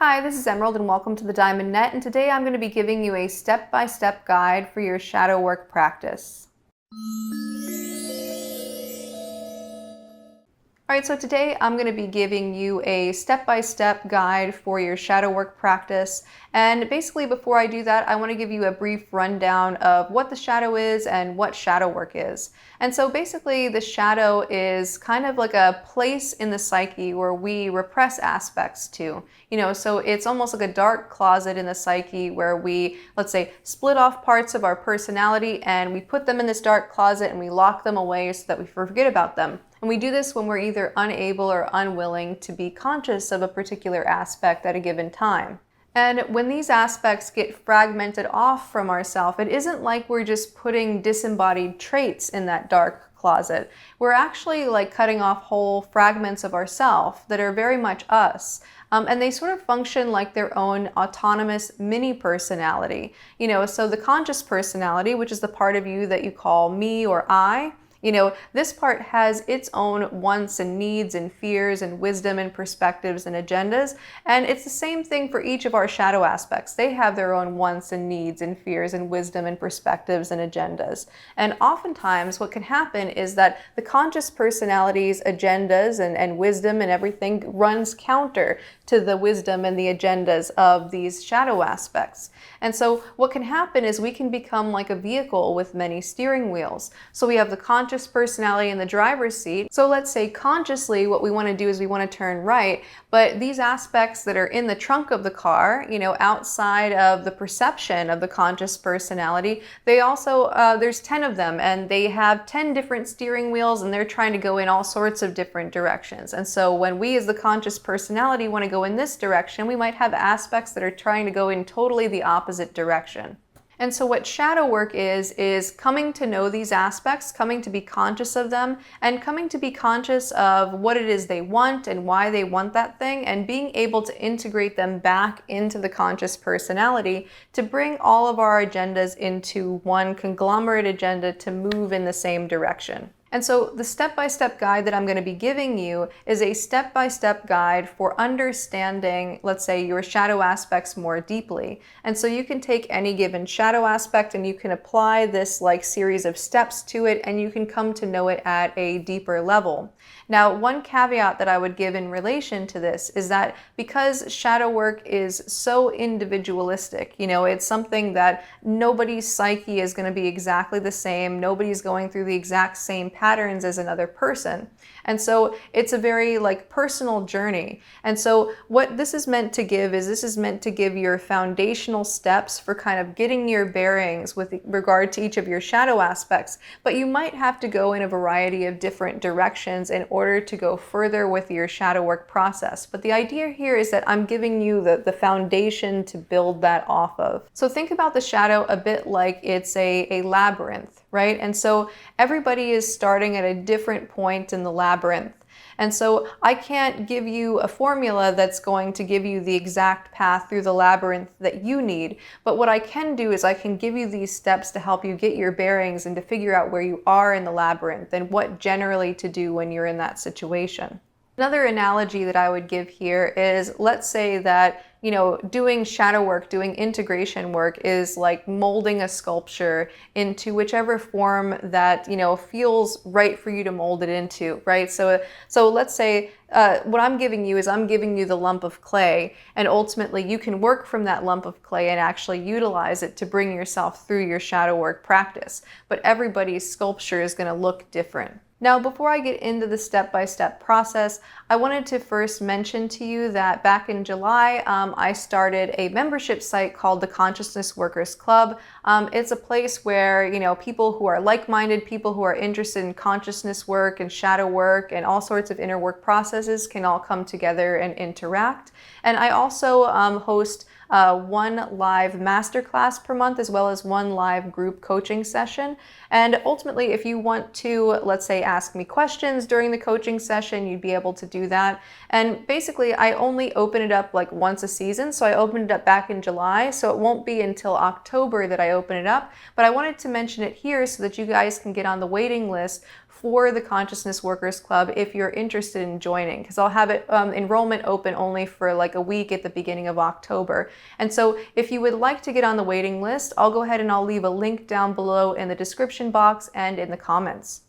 Hi, this is Emerald and welcome to the Diamond Net, and today I'm going to be giving you a step-by-step guide for your shadow work practice. Alright, so today I'm going to be giving you a step-by-step guide for your shadow work practice, and basically before I do that I want to give you a brief rundown of what the shadow is and what shadow work is. And so basically the shadow is kind of like a place in the psyche where we repress aspects to. So it's almost like a dark closet in the psyche where we, let's say, split off parts of our personality and we put them in this dark closet and we lock them away so that we forget about them. And we do this when we're either unable or unwilling to be conscious of a particular aspect at a given time. And when these aspects get fragmented off from ourselves, it isn't like we're just putting disembodied traits in that dark closet. We're actually like cutting off whole fragments of ourselves that are very much us. And they sort of function like their own autonomous mini personality. So the conscious personality, which is the part of you that you call me or I, this part has its own wants and needs and fears and wisdom and perspectives and agendas. And it's the same thing for each of our shadow aspects. They have their own wants and needs and fears and wisdom and perspectives and agendas. And oftentimes what can happen is that the conscious personality's agendas and wisdom and everything runs counter to the wisdom and the agendas of these shadow aspects. And so what can happen is we can become like a vehicle with many steering wheels. So we have the conscious personality in the driver's seat. So let's say consciously what we want to do is we want to turn right, but these aspects that are in the trunk of the car, outside of the perception of the conscious personality, they also, there's 10 of them and they have 10 different steering wheels and they're trying to go in all sorts of different directions. And so when we as the conscious personality want to go in this direction, we might have aspects that are trying to go in totally the opposite direction. And so what shadow work is coming to know these aspects, coming to be conscious of them, and coming to be conscious of what it is they want and why they want that thing, and being able to integrate them back into the conscious personality to bring all of our agendas into one conglomerate agenda to move in the same direction. And so the step-by-step guide that I'm going to be giving you is a step-by-step guide for understanding, let's say, your shadow aspects more deeply. And so you can take any given shadow aspect and you can apply this like series of steps to it and you can come to know it at a deeper level. Now, one caveat that I would give in relation to this is that because shadow work is so individualistic, it's something that nobody's psyche is going to be exactly the same. Nobody's going through the exact same patterns as another person. And so it's a very personal journey. And so what this is meant to give is this is meant to give your foundational steps for kind of getting your bearings with regard to each of your shadow aspects. But you might have to go in a variety of different directions in order to go further with your shadow work process. But the idea here is that I'm giving you the foundation to build that off of. So think about the shadow a bit like it's a labyrinth, right? And so everybody is starting at a different point in the labyrinth. And so I can't give you a formula that's going to give you the exact path through the labyrinth that you need. But what I can do is I can give you these steps to help you get your bearings and to figure out where you are in the labyrinth and what generally to do when you're in that situation. Another analogy that I would give here is, let's say that doing shadow work, doing integration work is like molding a sculpture into whichever form that, feels right for you to mold it into, right? So let's say what I'm giving you is I'm giving you the lump of clay, and ultimately you can work from that lump of clay and actually utilize it to bring yourself through your shadow work practice. But everybody's sculpture is going to look different. Now, before I get into the step-by-step process, I wanted to first mention to you that back in July, I started a membership site called the Consciousness Workers Club. It's a place where, people who are like-minded, people who are interested in consciousness work and shadow work and all sorts of inner work processes can all come together and interact. And I also host one live masterclass per month, as well as one live group coaching session. And ultimately, if you want to, let's say, ask me questions during the coaching session, you'd be able to do that. And basically, I only open it up once a season. So I opened it up back in July, so it won't be until October that I open it up. But I wanted to mention it here so that you guys can get on the waiting list for the Consciousness Workers Club if you're interested in joining, because I'll have it enrollment open only for like a week at the beginning of October. And so if you would like to get on the waiting list, I'll go ahead and I'll leave a link down below in the description box and in the comments.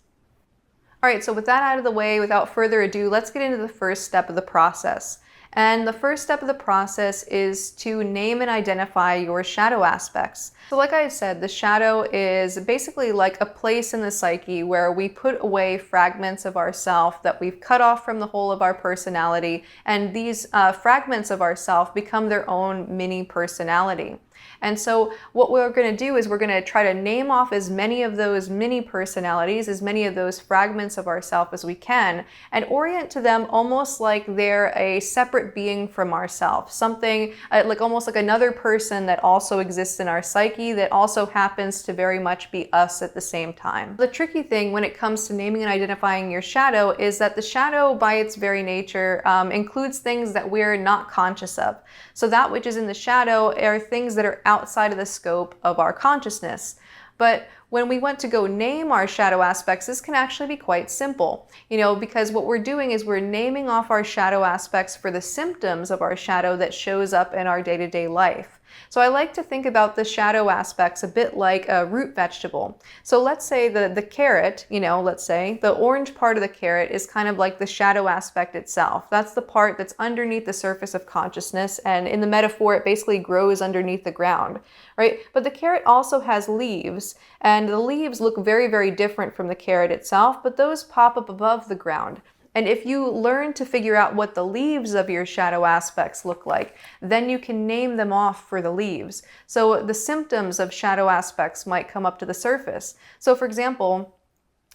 All right, so with that out of the way, without further ado, let's get into the first step of the process. And the first step of the process is to name and identify your shadow aspects. So like I said, the shadow is basically like a place in the psyche where we put away fragments of ourself that we've cut off from the whole of our personality, and these fragments of ourself become their own mini personality. And so what we're going to do is we're going to try to name off as many of those mini personalities, as many of those fragments of ourself as we can, and orient to them almost like they're a separate being from ourselves, something like almost like another person that also exists in our psyche that also happens to very much be us at the same time. The tricky thing when it comes to naming and identifying your shadow is that the shadow by its very nature includes things that we're not conscious of. So that which is in the shadow are things that are outside of the scope of our consciousness. But when we want to go name our shadow aspects, this can actually be quite simple, because what we're doing is we're naming off our shadow aspects for the symptoms of our shadow that shows up in our day-to-day life. So I like to think about the shadow aspects a bit like a root vegetable. So let's say the carrot, let's say the orange part of the carrot is kind of like the shadow aspect itself. That's the part that's underneath the surface of consciousness, and in the metaphor, it basically grows underneath the ground, right? But the carrot also has leaves, and the leaves look very, very different from the carrot itself, but those pop up above the ground. And if you learn to figure out what the leaves of your shadow aspects look like, then you can name them off for the leaves. So the symptoms of shadow aspects might come up to the surface. So for example,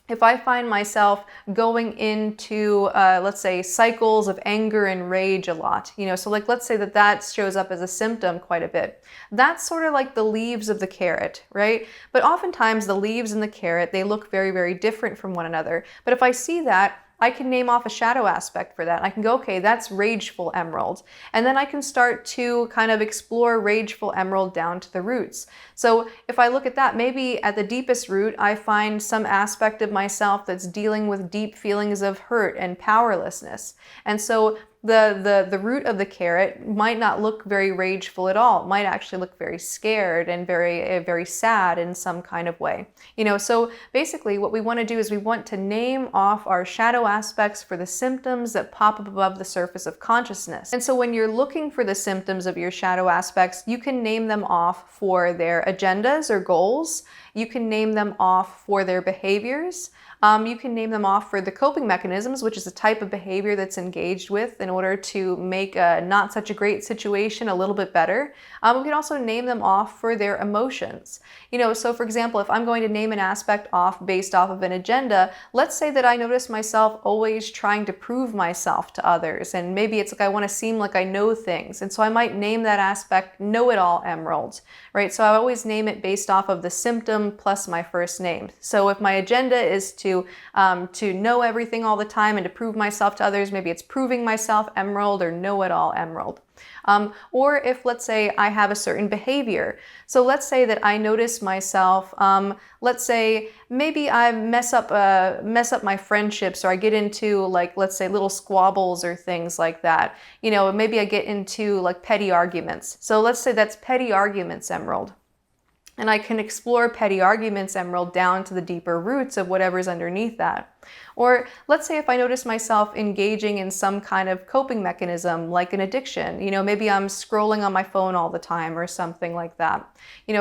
if I find myself going into, let's say, cycles of anger and rage a lot, so like let's say that shows up as a symptom quite a bit. That's sort of like the leaves of the carrot, right? But oftentimes the leaves in the carrot, they look very, very different from one another. But if I see that, I can name off a shadow aspect for that. I can go, okay, that's rageful emerald. And then I can start to kind of explore rageful emerald down to the roots. So if I look at that, maybe at the deepest root, I find some aspect of myself that's dealing with deep feelings of hurt and powerlessness. And so the root of the carrot might not look very rageful at all. It might actually look very scared and very, very sad in some kind of way. So basically what we want to do is we want to name off our shadow aspects for the symptoms that pop up above the surface of consciousness. And so when you're looking for the symptoms of your shadow aspects, you can name them off for their agendas or goals. You can name them off for their behaviors. You can name them off for the coping mechanisms, which is a type of behavior that's engaged with in order to make a not such a great situation a little bit better. We can also name them off for their emotions. So for example, if I'm going to name an aspect off based off of an agenda, let's say that I notice myself always trying to prove myself to others, and maybe it's like I want to seem like I know things, and so I might name that aspect Know-It-All Emerald, right? So I always name it based off of the symptom plus my first name. So if my agenda is to know everything all the time and to prove myself to others, maybe it's Proving Myself Emerald or Know-It-All Emerald. Or if, let's say, I have a certain behavior. So let's say that I notice myself, let's say maybe I mess up my friendships, or I get into, like, let's say little squabbles or things like that. Maybe I get into like petty arguments. So let's say that's Petty Arguments Emerald. And I can explore Petty Arguments Emerald down to the deeper roots of whatever's underneath that. Or let's say if I notice myself engaging in some kind of coping mechanism, like an addiction, maybe I'm scrolling on my phone all the time or something like that.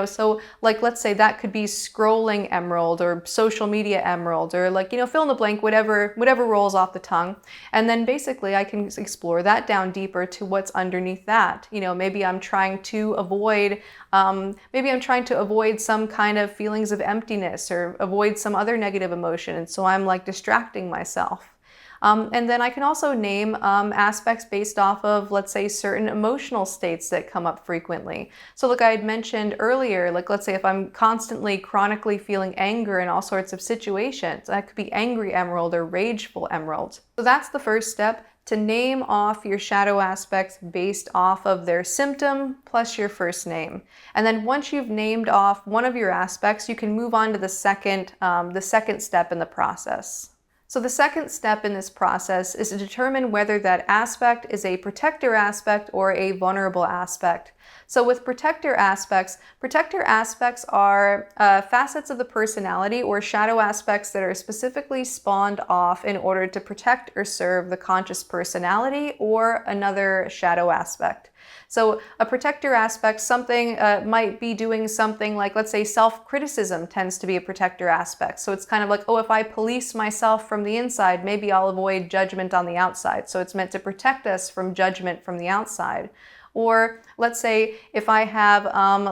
So like, let's say that could be Scrolling Emerald or Social Media Emerald, or like, fill in the blank, whatever rolls off the tongue. And then basically I can explore that down deeper to what's underneath that. Maybe I'm trying to avoid some kind of feelings of emptiness or avoid some other negative emotion. And so I'm like distracting myself. And then I can also name aspects based off of, let's say, certain emotional states that come up frequently. So like I had mentioned earlier, like let's say if I'm constantly chronically feeling anger in all sorts of situations, that could be Angry Emerald or Rageful Emerald. So that's the first step. to name off your shadow aspects based off of their symptom plus your first name. And then once you've named off one of your aspects, you can move on to the second step in the process. So the second step in this process is to determine whether that aspect is a protector aspect or a vulnerable aspect. So with protector aspects are facets of the personality or shadow aspects that are specifically spawned off in order to protect or serve the conscious personality or another shadow aspect. So a protector aspect, something might be doing something like, let's say, self-criticism tends to be a protector aspect. So it's kind of like, oh, if I police myself from the inside, maybe I'll avoid judgment on the outside. So it's meant to protect us from judgment from the outside. Or let's say if I have,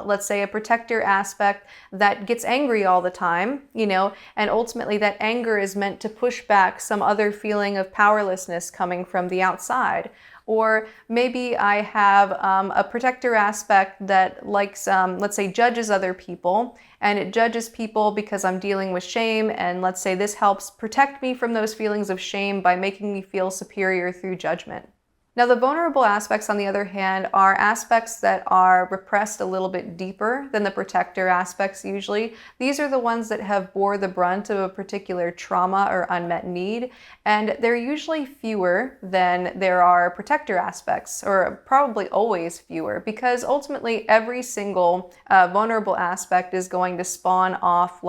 let's say, a protector aspect that gets angry all the time, and ultimately that anger is meant to push back some other feeling of powerlessness coming from the outside. Or maybe I have a protector aspect that likes, let's say, judges other people, and it judges people because I'm dealing with shame, and let's say this helps protect me from those feelings of shame by making me feel superior through judgment. Now, the vulnerable aspects, on the other hand, are aspects that are repressed a little bit deeper than the protector aspects usually. These are the ones that have bore the brunt of a particular trauma or unmet need, and they're usually fewer than there are protector aspects, or probably always fewer, because ultimately every single vulnerable aspect is going to spawn off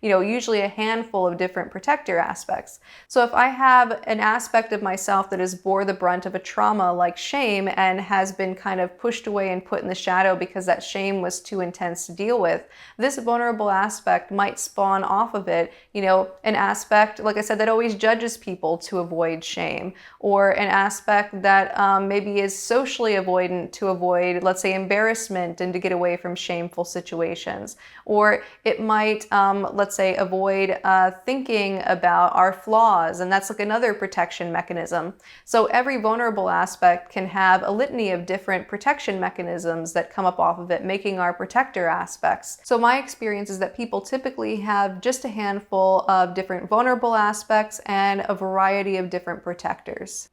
usually a handful of different protector aspects. So if I have an aspect of myself that has bore the brunt of a trauma like shame and has been kind of pushed away and put in the shadow because that shame was too intense to deal with, this vulnerable aspect might spawn off of it, an aspect, like I said, that always judges people to avoid shame, or an aspect that maybe is socially avoidant to avoid, let's say, embarrassment and to get away from shameful situations. Or it might, let's say, avoid thinking about our flaws, and that's like another protection mechanism. So every vulnerable aspect can have a litany of different protection mechanisms that come up off of it, making our protector aspects. So my experience is that people typically have just a handful of different vulnerable aspects and a variety of different protectors.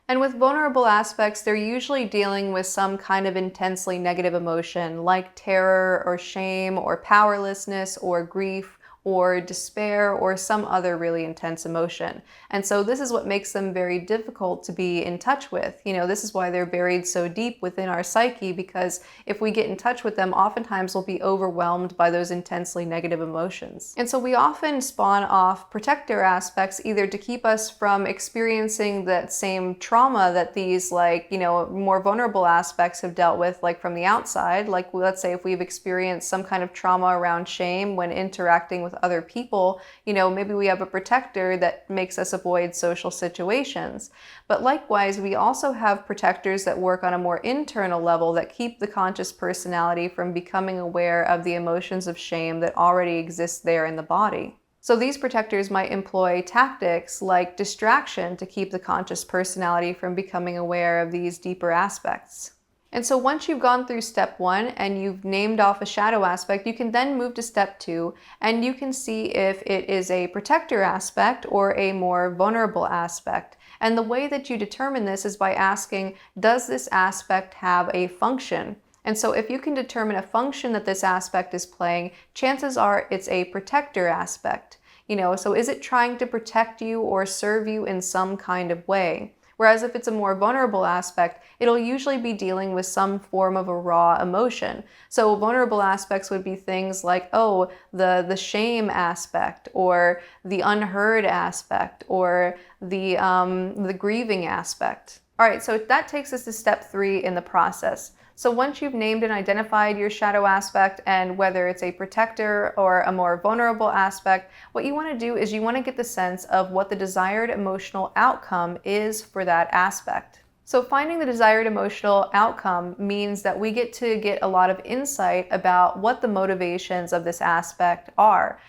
And with vulnerable aspects, they're usually dealing with some kind of intensely negative emotion like terror or shame or powerlessness or grief or despair or some other really intense emotion. And so this is what makes them very difficult to be in touch with. This is why they're buried so deep within our psyche, because if we get in touch with them, oftentimes we'll be overwhelmed by those intensely negative emotions. And so we often spawn off protector aspects either to keep us from experiencing that same trauma that these more vulnerable aspects have dealt with, like from the outside. Like, let's say if we've experienced some kind of trauma around shame when interacting with other people, maybe we have a protector that makes us avoid social situations. But likewise, we also have protectors that work on a more internal level that keep the conscious personality from becoming aware of the emotions of shame that already exist there in the body. So these protectors might employ tactics like distraction to keep the conscious personality from becoming aware of these deeper aspects. And so once you've gone through step 1 and you've named off a shadow aspect, you can then move to step 2 and you can see if it is a protector aspect or a more vulnerable aspect. And the way that you determine this is by asking, does this aspect have a function? And so if you can determine a function that this aspect is playing, chances are it's a protector aspect. So is it trying to protect you or serve you in some kind of way? Whereas if it's a more vulnerable aspect, it'll usually be dealing with some form of a raw emotion. So vulnerable aspects would be things like, the shame aspect, or the unheard aspect, or the grieving aspect. All right, so that takes us to step 3 in the process. So once you've named and identified your shadow aspect and whether it's a protector or a more vulnerable aspect, what you want to do is you want to get the sense of what the desired emotional outcome is for that aspect. So finding the desired emotional outcome means that we get to get a lot of insight about what the motivations of this aspect are.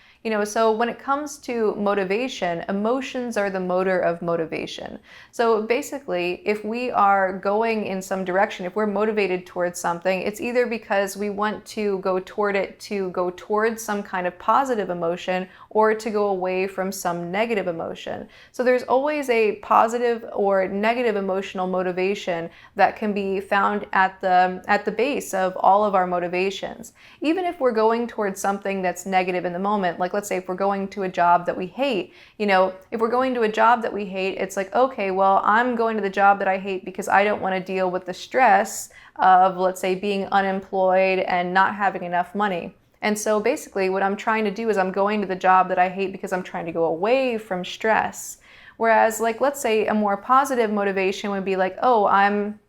So when it comes to motivation, emotions are the motor of motivation. So basically, if we are going in some direction, if we're motivated towards something, it's either because we want to go toward it to go towards some kind of positive emotion or to go away from some negative emotion. So there's always a positive or negative emotional motivation that can be found at the base of all of our motivations. Even if we're going towards something that's negative in the moment, like let's say if we're going to a job that we hate, if we're going to a job that we hate, it's like, okay, well, I'm going to the job that I hate because I don't want to deal with the stress of, let's say, being unemployed and not having enough money. And so basically what I'm trying to do is I'm going to the job that I hate because I'm trying to go away from stress. Whereas, like, let's say a more positive motivation would be like, oh, I'm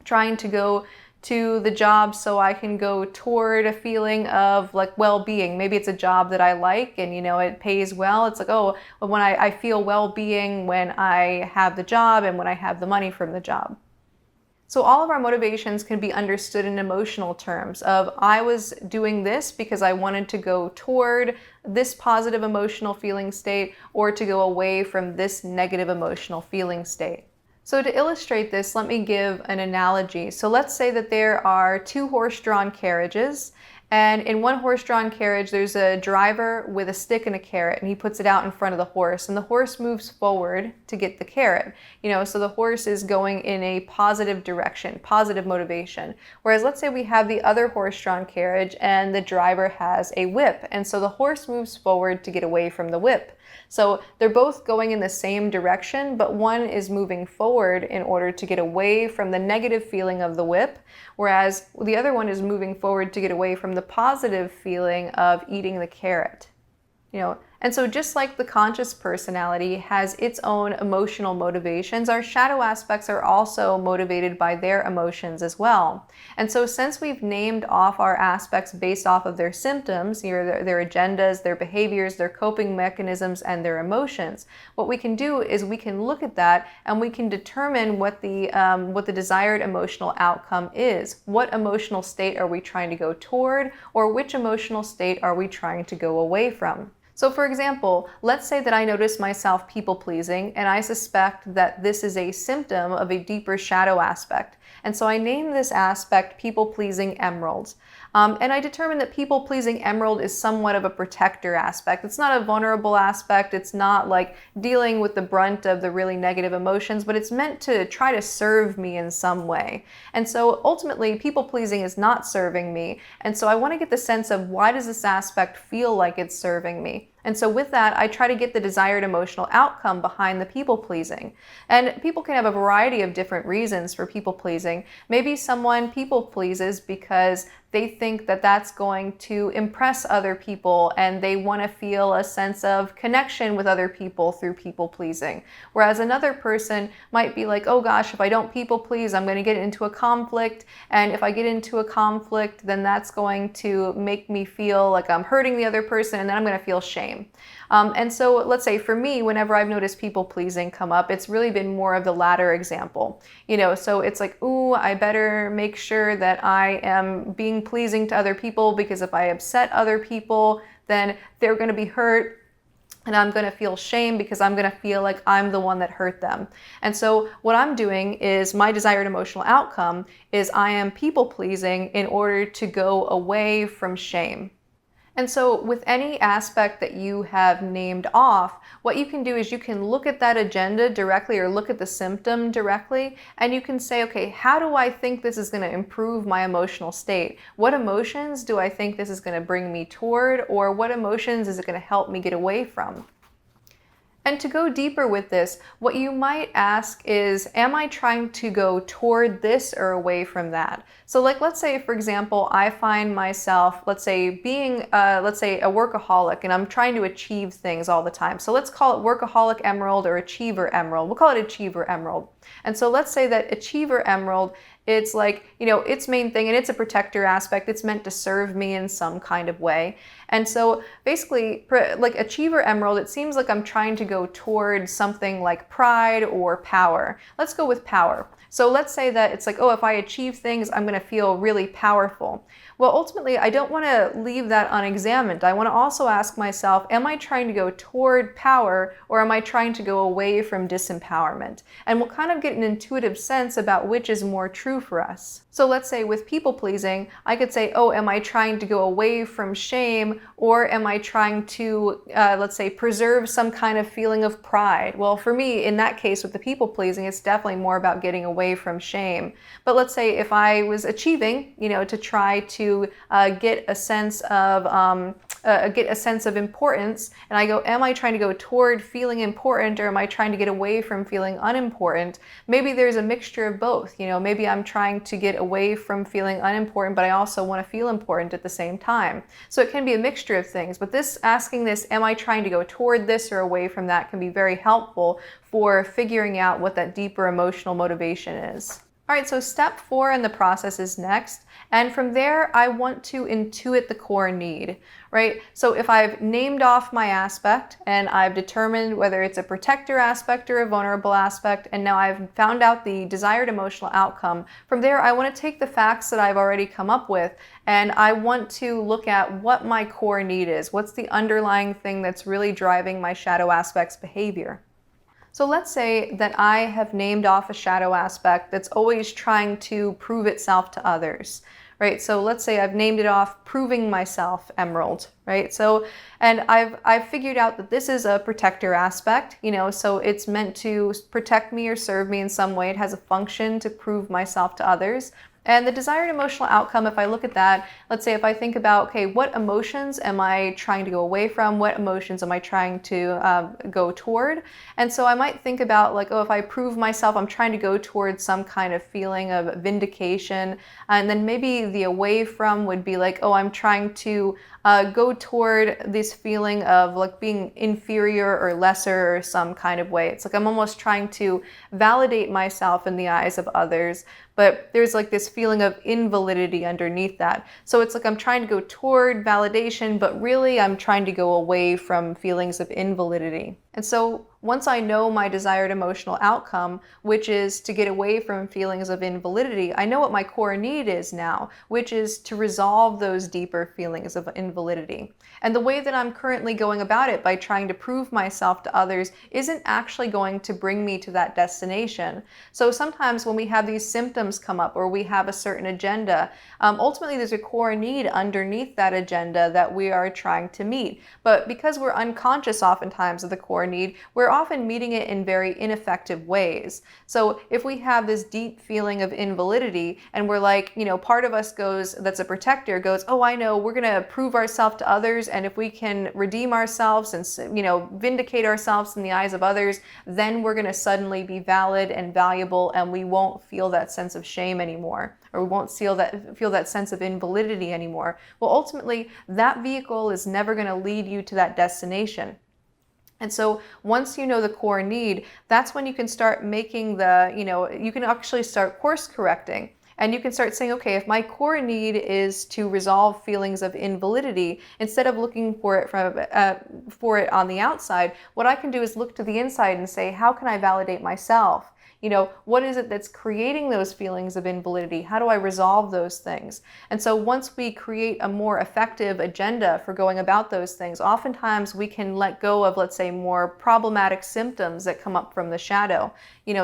trying to go to the job so I can go toward a feeling of like well-being. Maybe it's a job that I like and it pays well. It's like, oh, when I feel well-being when I have the job and when I have the money from the job. So all of our motivations can be understood in emotional terms of I was doing this because I wanted to go toward this positive emotional feeling state or to go away from this negative emotional feeling state. So to illustrate this, let me give an analogy. So let's say that there are two horse-drawn carriages, and in one horse-drawn carriage, there's a driver with a stick and a carrot, and he puts it out in front of the horse, and the horse moves forward to get the carrot. So the horse is going in a positive direction, positive motivation. Whereas let's say we have the other horse-drawn carriage, and the driver has a whip, and so the horse moves forward to get away from the whip. So they're both going in the same direction, but one is moving forward in order to get away from the negative feeling of the whip, whereas the other one is moving forward to get away from the positive feeling of eating the carrot. And so just like the conscious personality has its own emotional motivations, our shadow aspects are also motivated by their emotions as well. And so since we've named off our aspects based off of their symptoms, their agendas, their behaviors, their coping mechanisms, and their emotions, what we can do is we can look at that and we can determine what the desired emotional outcome is. What emotional state are we trying to go toward, or which emotional state are we trying to go away from? So for example, let's say that I notice myself people-pleasing and I suspect that this is a symptom of a deeper shadow aspect. And so I name this aspect people-pleasing emerald. And I determined that people-pleasing emerald is somewhat of a protector aspect. It's not a vulnerable aspect. It's not like dealing with the brunt of the really negative emotions, but it's meant to try to serve me in some way. And so ultimately, people-pleasing is not serving me. And so I want to get the sense of why does this aspect feel like it's serving me? And so with that, I try to get the desired emotional outcome behind the people-pleasing. And people can have a variety of different reasons for people-pleasing. Maybe someone people-pleases because they think that that's going to impress other people and they want to feel a sense of connection with other people through people-pleasing. Whereas another person might be like, oh gosh, if I don't people-please, I'm going to get into a conflict. And if I get into a conflict, then that's going to make me feel like I'm hurting the other person and then I'm going to feel shame. And so let's say for me, whenever I've noticed people-pleasing come up, it's really been more of the latter example. So it's like, ooh, I better make sure that I am being pleasing to other people because if I upset other people, then they're going to be hurt. And I'm going to feel shame because I'm going to feel like I'm the one that hurt them. And so what I'm doing is my desired emotional outcome is I am people-pleasing in order to go away from shame. And so with any aspect that you have named off, what you can do is you can look at that agenda directly or look at the symptom directly, and you can say, okay, how do I think this is going to improve my emotional state? What emotions do I think this is going to bring me toward, or what emotions is it going to help me get away from? And to go deeper with this, what you might ask is, am I trying to go toward this or away from that? So like, let's say, for example, I find myself, let's say, being, let's say, a workaholic, and I'm trying to achieve things all the time. So let's call it workaholic emerald or achiever emerald. We'll call it achiever emerald. And so let's say that achiever emerald, it's like, its main thing, and it's a protector aspect. It's meant to serve me in some kind of way. And so basically, like achiever emerald, it seems like I'm trying to go toward something like pride or power. Let's go with power. So let's say that it's like, oh, if I achieve things, I'm going to feel really powerful. Well, ultimately, I don't want to leave that unexamined. I want to also ask myself, am I trying to go toward power, or am I trying to go away from disempowerment? And we'll kind of get an intuitive sense about which is more true for us. So let's say with people pleasing, I could say, oh, am I trying to go away from shame, or am I trying to, let's say, preserve some kind of feeling of pride? Well, for me, in that case with the people pleasing, it's definitely more about getting away from shame. But let's say if I was achieving, to try to get a sense of importance, and I go, am I trying to go toward feeling important, or am I trying to get away from feeling unimportant? Maybe there's a mixture of both. Maybe I'm trying to get away from feeling unimportant, but I also want to feel important at the same time. So it can be a mixture of things, but asking this, am I trying to go toward this or away from that, can be very helpful for figuring out what that deeper emotional motivation is. All right, so step 4 in the process is next. And from there, I want to intuit the core need, right? So if I've named off my aspect and I've determined whether it's a protector aspect or a vulnerable aspect, and now I've found out the desired emotional outcome, from there, I want to take the facts that I've already come up with, and I want to look at what my core need is. What's the underlying thing that's really driving my shadow aspect's behavior? So let's say that I have named off a shadow aspect that's always trying to prove itself to others, right? So let's say I've named it off proving myself emerald, right? So, and I've figured out that this is a protector aspect, so it's meant to protect me or serve me in some way. It has a function to prove myself to others. And the desired emotional outcome, if I look at that, let's say if I think about, okay, what emotions am I trying to go away from? What emotions am I trying to go toward? And so I might think about like, oh, if I prove myself, I'm trying to go towards some kind of feeling of vindication. And then maybe the away from would be like, oh, I'm trying to go toward this feeling of like being inferior or lesser or some kind of way. It's like I'm almost trying to validate myself in the eyes of others, but there's like this feeling of invalidity underneath that. So it's like I'm trying to go toward validation, but really I'm trying to go away from feelings of invalidity. And so once I know my desired emotional outcome, which is to get away from feelings of invalidity, I know what my core need is now, which is to resolve those deeper feelings of invalidity. And the way that I'm currently going about it by trying to prove myself to others isn't actually going to bring me to that destination. So sometimes when we have these symptoms come up or we have a certain agenda, ultimately there's a core need underneath that agenda that we are trying to meet. But because we're unconscious oftentimes of the core need, we're often meeting it in very ineffective ways. So if we have this deep feeling of invalidity and we're like, part of us goes, that's a protector, goes, oh, I know, we're going to prove ourselves to others, and if we can redeem ourselves and, vindicate ourselves in the eyes of others, then we're going to suddenly be valid and valuable, and we won't feel that sense of shame anymore, or we won't feel that sense of invalidity anymore. Well, ultimately, that vehicle is never going to lead you to that destination. And so once you know the core need, that's when you can start making you can actually start course correcting. And you can start saying, okay, if my core need is to resolve feelings of invalidity, instead of looking for it on the outside, what I can do is look to the inside and say, how can I validate myself? What is it that's creating those feelings of invalidity? How do I resolve those things? And so once we create a more effective agenda for going about those things, oftentimes we can let go of, let's say, more problematic symptoms that come up from the shadow.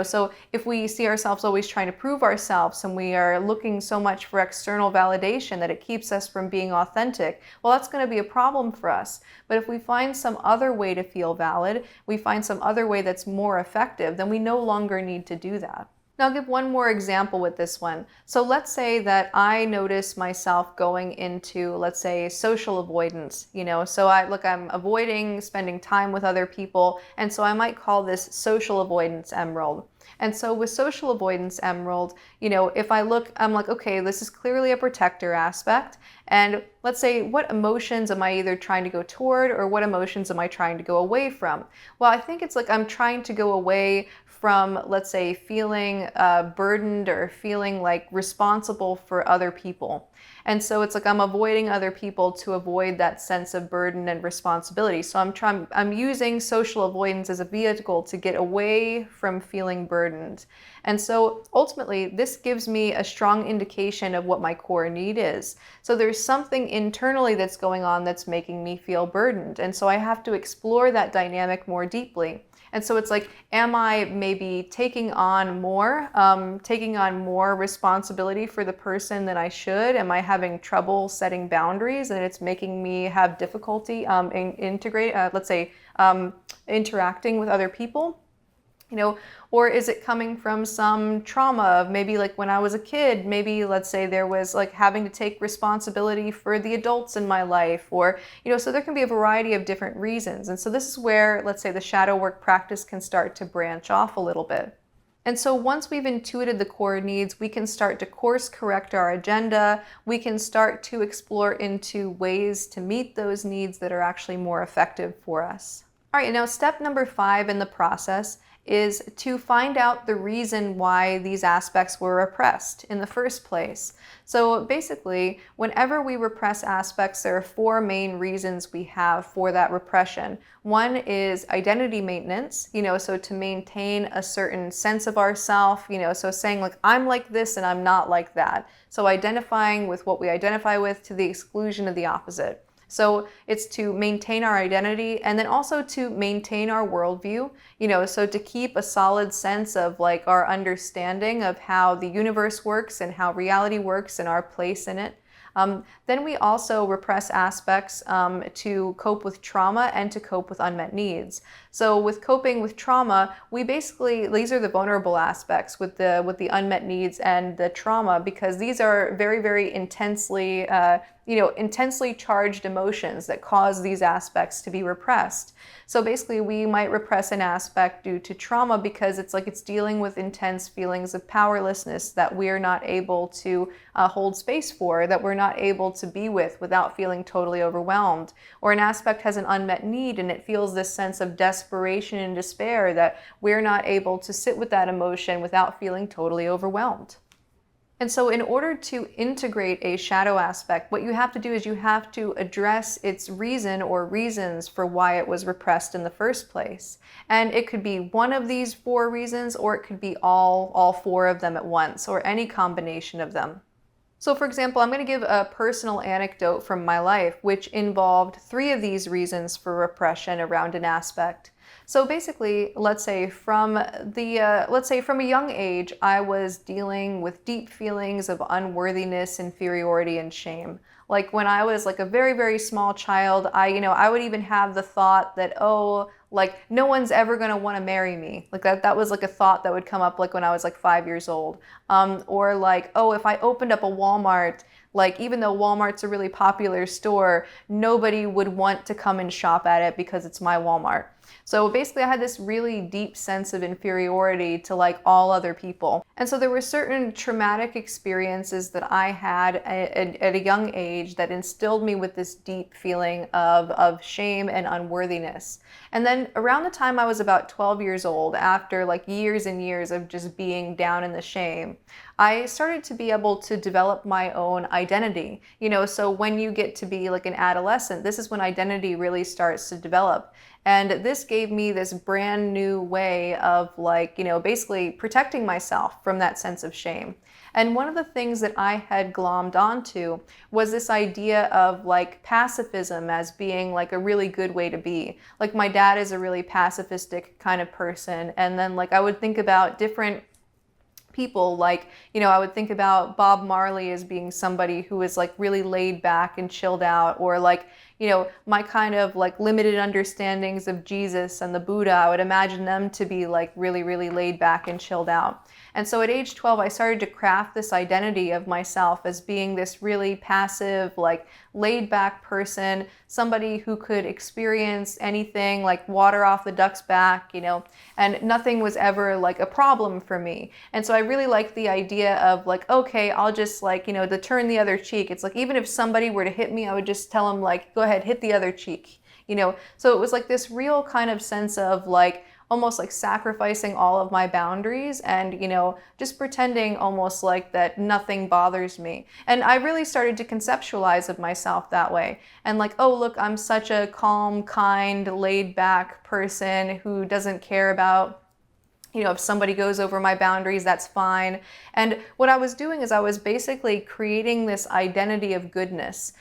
So if we see ourselves always trying to prove ourselves and we are looking so much for external validation that it keeps us from being authentic, well, that's going to be a problem for us. But if we find some other way to feel valid, we find some other way that's more effective, then we no longer need to do that. Now I'll give one more example with this one. So let's say that I notice myself going into, let's say, social avoidance, so I'm avoiding spending time with other people, and so I might call this social avoidance emerald. And so with social avoidance emerald, if I look, I'm like, okay, this is clearly a protector aspect. And let's say, what emotions am I either trying to go toward, or what emotions am I trying to go away from? Well, I think it's like I'm trying to go away from, let's say, feeling burdened or feeling like responsible for other people. And so it's like I'm avoiding other people to avoid that sense of burden and responsibility. So I'm using social avoidance as a vehicle to get away from feeling burdened. And so ultimately, this gives me a strong indication of what my core need is. So there's something internally that's going on that's making me feel burdened. And so I have to explore that dynamic more deeply. And so it's like, am I maybe taking on more responsibility for the person than I should? Am I having trouble setting boundaries and it's making me have difficulty interacting with other people? Or is it coming from some trauma of maybe like when I was a kid, maybe let's say there was like having to take responsibility for the adults in my life, or, so there can be a variety of different reasons. And so this is where, let's say, the shadow work practice can start to branch off a little bit. And so once we've intuited the core needs, we can start to course correct our agenda. We can start to explore into ways to meet those needs that are actually more effective for us. All right, now step number 5 in the process is to find out the reason why these aspects were repressed in the first place. So basically, whenever we repress aspects, there are 4 main reasons we have for that repression. One is identity maintenance, so to maintain a certain sense of ourself, so saying like, I'm like this and I'm not like that. So identifying with what we identify with to the exclusion of the opposite. So it's to maintain our identity and then also to maintain our worldview, so to keep a solid sense of like our understanding of how the universe works and how reality works and our place in it. Then we also repress aspects to cope with trauma and to cope with unmet needs. So with coping with trauma, these are the vulnerable aspects with the unmet needs and the trauma, because these are very, very intensely charged emotions that cause these aspects to be repressed. So basically, we might repress an aspect due to trauma because it's dealing with intense feelings of powerlessness that we're not able to hold space for, that we're not able to be with without feeling totally overwhelmed. Or an aspect has an unmet need and it feels this sense of desperation and despair that we're not able to sit with that emotion without feeling totally overwhelmed. And so in order to integrate a shadow aspect, what you have to do is you have to address its reason or reasons for why it was repressed in the first place. And it could be one of these 4 reasons, or it could be all 4 of them at once, or any combination of them. So for example, I'm going to give a personal anecdote from my life, which involved 3 of these reasons for repression around an aspect. So basically, let's say from a young age, I was dealing with deep feelings of unworthiness, inferiority, and shame. Like when I was like a very, very small child, I would even have the thought that, no one's ever going to want to marry me. Like that was like a thought that would come up like when I was like 5 years old. Or like, if I opened up a Walmart, like even though Walmart's a really popular store, nobody would want to come and shop at it because it's my Walmart. So basically I had this really deep sense of inferiority to like all other people. And so there were certain traumatic experiences that I had at a young age that instilled me with this deep feeling of shame and unworthiness. And then around the time I was about 12 years old, after like years and years of just being down in the shame, I started to be able to develop my own identity. So when you get to be like an adolescent, this is when identity really starts to develop. And this gave me this brand new way of basically protecting myself from that sense of shame. And one of the things that I had glommed onto was this idea of like pacifism as being like a really good way to be. Like my dad is a really pacifistic kind of person. And then like I would think about different people, like, I would think about Bob Marley as being somebody who is like really laid back and chilled out, or like, my kind of like limited understandings of Jesus and the Buddha, I would imagine them to be like really, really laid back and chilled out. And so at age 12, I started to craft this identity of myself as being this really passive, like laid back person, somebody who could experience anything, like water off the duck's back, and nothing was ever like a problem for me. And so I really liked the idea of like, okay, I'll just like, to turn the other cheek. It's like, even if somebody were to hit me, I would just tell them like, go ahead, hit the other cheek, So it was like this real kind of sense of like, almost like sacrificing all of my boundaries and, just pretending almost like that nothing bothers me. And I really started to conceptualize of myself that way. And like, oh, look, I'm such a calm, kind, laid back person who doesn't care about If somebody goes over my boundaries, that's fine. And what I was doing is I was basically creating this identity of goodness.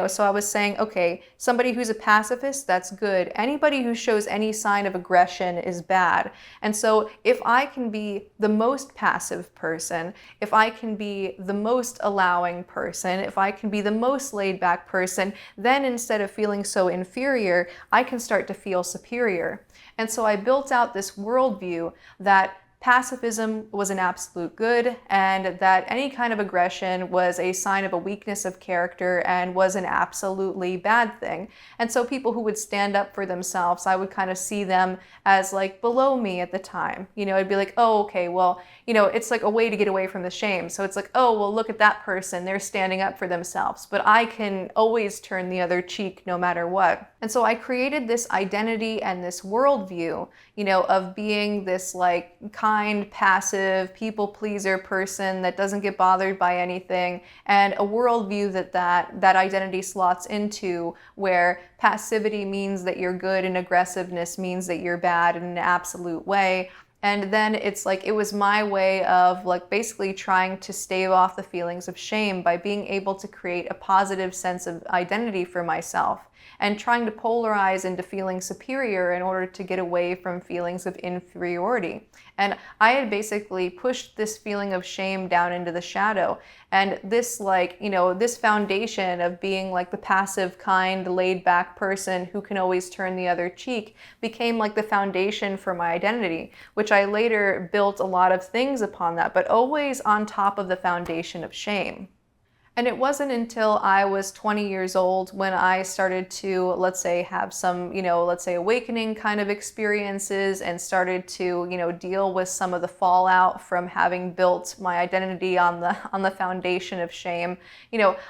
So I was saying, okay, somebody who's a pacifist, that's good. Anybody who shows any sign of aggression is bad. And so if I can be the most passive person, if I can be the most allowing person, if I can be the most laid back person, then instead of feeling so inferior, I can start to feel superior. And so I built out this worldview that pacifism was an absolute good, and that any kind of aggression was a sign of a weakness of character and was an absolutely bad thing. And so people who would stand up for themselves, I would kind of see them as like below me at the time. I'd be like, oh, okay, well, it's like a way to get away from the shame. So it's like, oh, well, look at that person, they're standing up for themselves, but I can always turn the other cheek no matter what. And so I created this identity and this worldview, of being this like kind, passive, people pleaser person that doesn't get bothered by anything, and a worldview that identity slots into, where passivity means that you're good and aggressiveness means that you're bad in an absolute way. And then it's like, it was my way of like basically trying to stave off the feelings of shame by being able to create a positive sense of identity for myself, and trying to polarize into feeling superior in order to get away from feelings of inferiority. And I had basically pushed this feeling of shame down into the shadow. And this this foundation of being like the passive, kind, laid back person who can always turn the other cheek became like the foundation for my identity, which I later built a lot of things upon that, but always on top of the foundation of shame. And it wasn't until I was 20 years old when I started to, let's say, have some, awakening kind of experiences, and started to, deal with some of the fallout from having built my identity on the foundation of shame.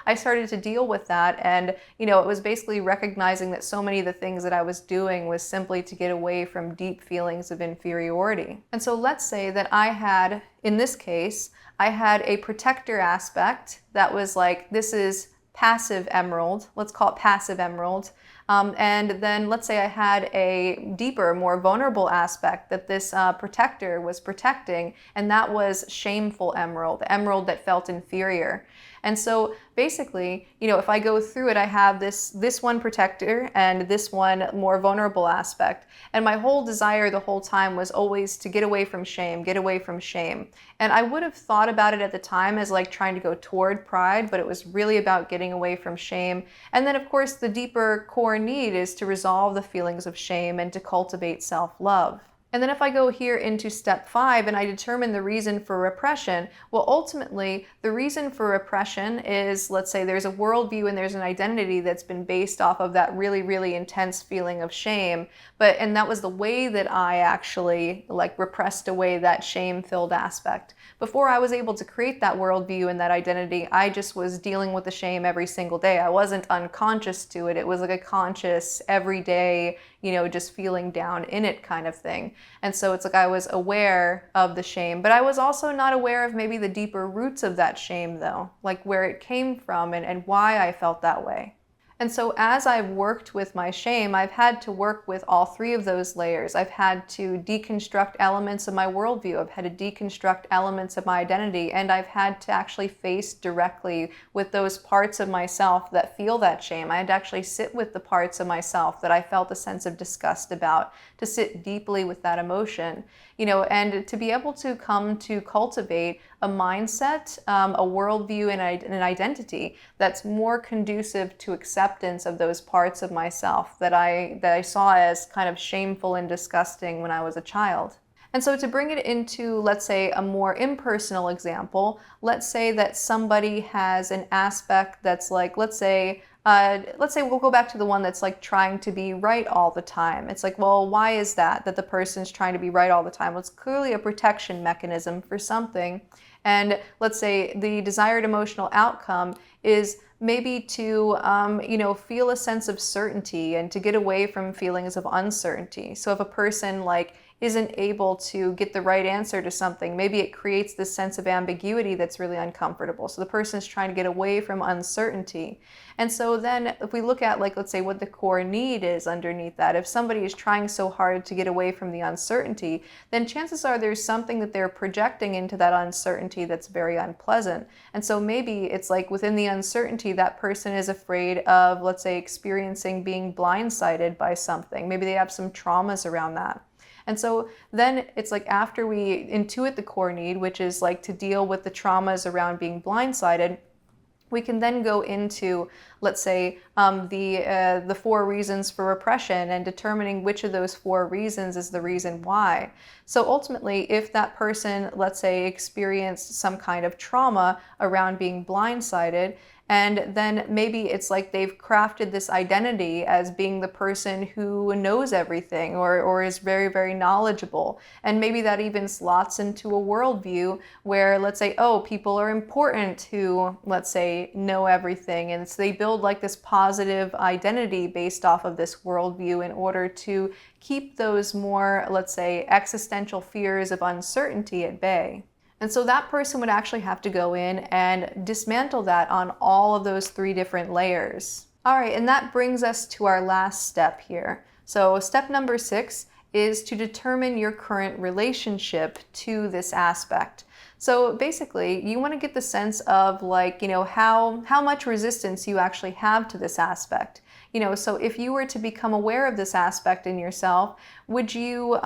I started to deal with that, and, it was basically recognizing that so many of the things that I was doing was simply to get away from deep feelings of inferiority. And so let's say that I had, in this case, I had a protector aspect that was like, this is passive emerald, let's call it passive emerald. And then let's say I had a deeper, more vulnerable aspect that this protector was protecting, and that was shameful emerald, the emerald that felt inferior. And so basically, if I go through it, I have this one protector and this one more vulnerable aspect. And my whole desire the whole time was always to get away from shame, get away from shame. And I would have thought about it at the time as like trying to go toward pride, but it was really about getting away from shame. And then of course, the deeper core need is to resolve the feelings of shame and to cultivate self-love. And then if I go here into step 5 and I determine the reason for repression, well, ultimately, the reason for repression is, let's say there's a worldview and there's an identity that's been based off of that really, really intense feeling of shame. And that was the way that I actually repressed away that shame-filled aspect. Before I was able to create that worldview and that identity, I just was dealing with the shame every single day. I wasn't unconscious to it. It was like a conscious, everyday, just feeling down in it kind of thing. And so it's like I was aware of the shame, but I was also not aware of maybe the deeper roots of that shame though, like where it came from and why I felt that way. And so as I've worked with my shame, I've had to work with all 3 of those layers. I've had to deconstruct elements of my worldview. I've had to deconstruct elements of my identity, and I've had to actually face directly with those parts of myself that feel that shame. I had to actually sit with the parts of myself that I felt a sense of disgust about, to sit deeply with that emotion, and to be able to come to cultivate a mindset, a worldview, and an identity that's more conducive to acceptance of those parts of myself that I saw as kind of shameful and disgusting when I was a child. And so to bring it into, let's say, a more impersonal example, let's say that somebody has an aspect that's like, let's say we'll go back to the one that's like trying to be right all the time. It's like, well, why is that the person's trying to be right all the time? Well, it's clearly a protection mechanism for something. And let's say the desired emotional outcome is maybe to, feel a sense of certainty and to get away from feelings of uncertainty. So if a person isn't able to get the right answer to something. Maybe it creates this sense of ambiguity that's really uncomfortable. So the person is trying to get away from uncertainty. And so then if we look at, like, let's say what the core need is underneath that, if somebody is trying so hard to get away from the uncertainty, then chances are there's something that they're projecting into that uncertainty that's very unpleasant. And so maybe it's like within the uncertainty, that person is afraid of, let's say, experiencing being blindsided by something. Maybe they have some traumas around that. And so then it's like after we intuit the core need, which is like to deal with the traumas around being blindsided, we can then go into, let's say, the 4 reasons for repression and determining which of those 4 reasons is the reason why. So ultimately, if that person, let's say, experienced some kind of trauma around being blindsided, and then maybe it's like they've crafted this identity as being the person who knows everything or is very, very knowledgeable. And maybe that even slots into a worldview where, let's say, oh, people are important who, let's say, know everything. And so they build like this positive identity based off of this worldview in order to keep those more, let's say, existential fears of uncertainty at bay. And so that person would actually have to go in and dismantle that on all of those 3 different layers. All right, and that brings us to our last step here. So step number 6 is to determine your current relationship to this aspect. So basically, you want to get the sense of, like, how much resistance you actually have to this aspect. So if you were to become aware of this aspect in yourself, would you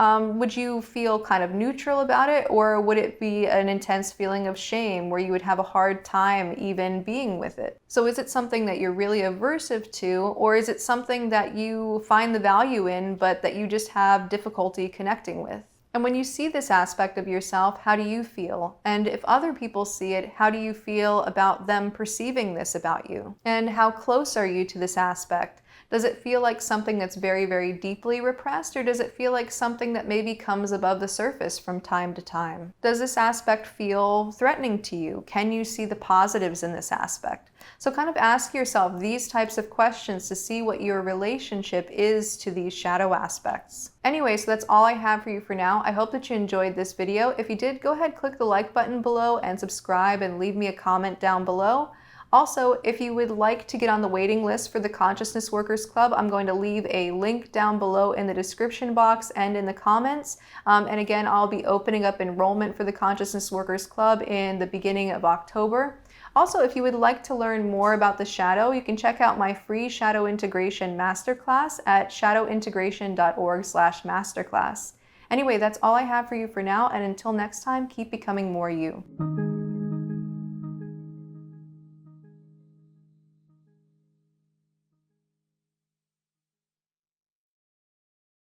feel kind of neutral about it, or would it be an intense feeling of shame where you would have a hard time even being with it? So is it something that you're really aversive to, or is it something that you find the value in, but that you just have difficulty connecting with? And when you see this aspect of yourself, how do you feel? And if other people see it, how do you feel about them perceiving this about you? And how close are you to this aspect? Does it feel like something that's very, very deeply repressed, or does it feel like something that maybe comes above the surface from time to time? Does this aspect feel threatening to you? Can you see the positives in this aspect? So kind of ask yourself these types of questions to see what your relationship is to these shadow aspects. Anyway, so that's all I have for you for now. I hope that you enjoyed this video. If you did, go ahead, click the like button below and subscribe and leave me a comment down below. Also, if you would like to get on the waiting list for the Consciousness Workers Club, I'm going to leave a link down below in the description box and in the comments. And again, I'll be opening up enrollment for the Consciousness Workers Club in the beginning of October. Also, if you would like to learn more about the shadow, you can check out my free Shadow Integration Masterclass at shadowintegration.org/masterclass. Anyway, that's all I have for you for now, and until next time, keep becoming more you.